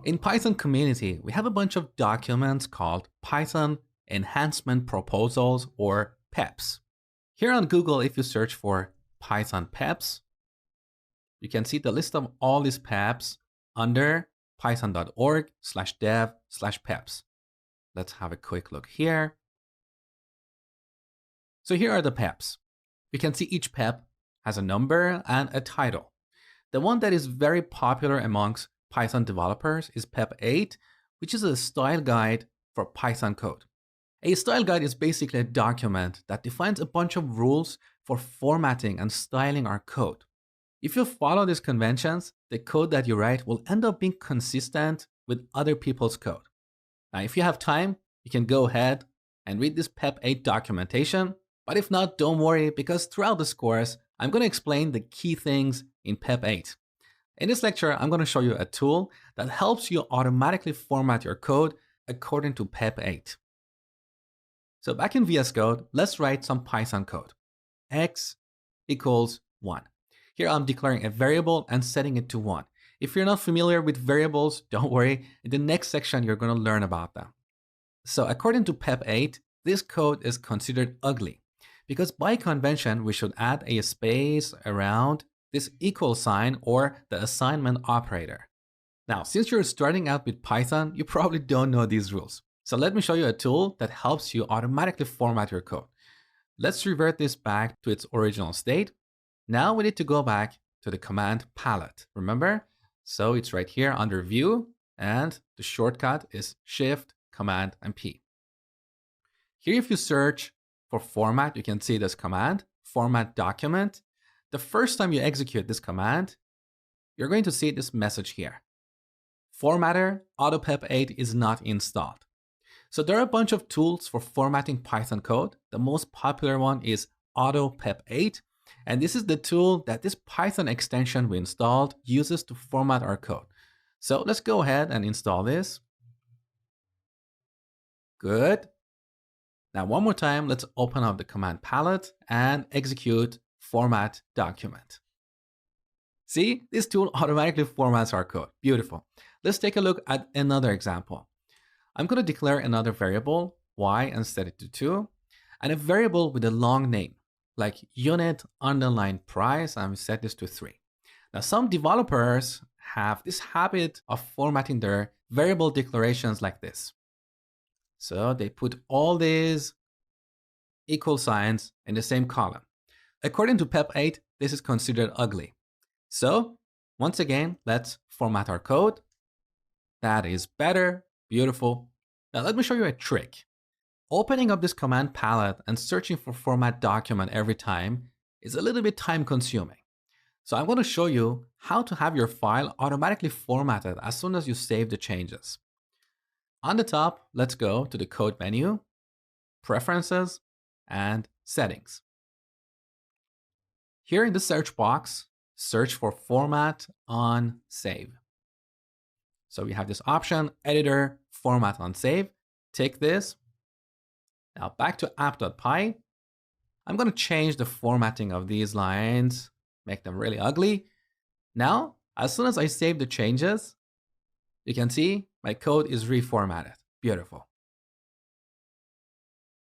In Python community, we have a bunch of documents called Python Enhancement Proposals or PEPs. Here on Google, if you search for Python PEPs, you can see the list of all these PEPs under python.org/dev/PEPs. Let's have a quick look here. So here are the PEPs. You can see each PEP has a number and a title. The one that is very popular amongst Python developers is PEP 8, which is a style guide for Python code. A style guide is basically a document that defines a bunch of rules for formatting and styling our code. If you follow these conventions, the code that you write will end up being consistent with other people's code. Now, if you have time, you can go ahead and read this PEP 8 documentation. But if not, don't worry, because throughout this course, I'm going to explain the key things in PEP 8. In this lecture, I'm going to show you a tool that helps you automatically format your code according to PEP 8. So back in VS Code, let's write some Python code. X equals 1. Here I'm declaring a variable and setting it to 1. If you're not familiar with variables, don't worry. In the next section, you're going to learn about them. So according to PEP 8, this code is considered ugly because by convention, we should add a space around this equal sign or the assignment operator. Now, since you're starting out with Python, you probably don't know these rules. So let me show you a tool that helps you automatically format your code. Let's revert this back to its original state. Now we need to go back to the command palette. Remember? So it's right here under View, and the shortcut is Shift, Command, and P. Here, if you search for format, you can see this command, format document. The first time you execute this command, you're going to see this message here. Formatter AutoPEP 8 is not installed. So there are a bunch of tools for formatting Python code. The most popular one is AutoPEP 8. And this is the tool that this Python extension we installed uses to format our code. So let's go ahead and install this. Good. Now one more time, let's open up the command palette and execute format document. See, this tool automatically formats our code. Beautiful. Let's take a look at another example. I'm going to declare another variable, y, and set it to 2, and a variable with a long name, like unit underline price, and we set this to 3. Now, some developers have this habit of formatting their variable declarations like this. So they put all these equal signs in the same column. According to PEP 8, this is considered ugly. So once again, let's format our code. That is better. Beautiful. Now let me show you a trick. Opening up this command palette and searching for format document every time is a little bit time consuming. So I'm going to show you how to have your file automatically formatted as soon as you save the changes. On the top, let's go to the code menu, preferences, and settings. Here in the search box, search for format on save. So we have this option, editor, format on save. Take this. Now back to app.py. I'm going to change the formatting of these lines, make them really ugly. Now, as soon as I save the changes, you can see my code is reformatted. Beautiful.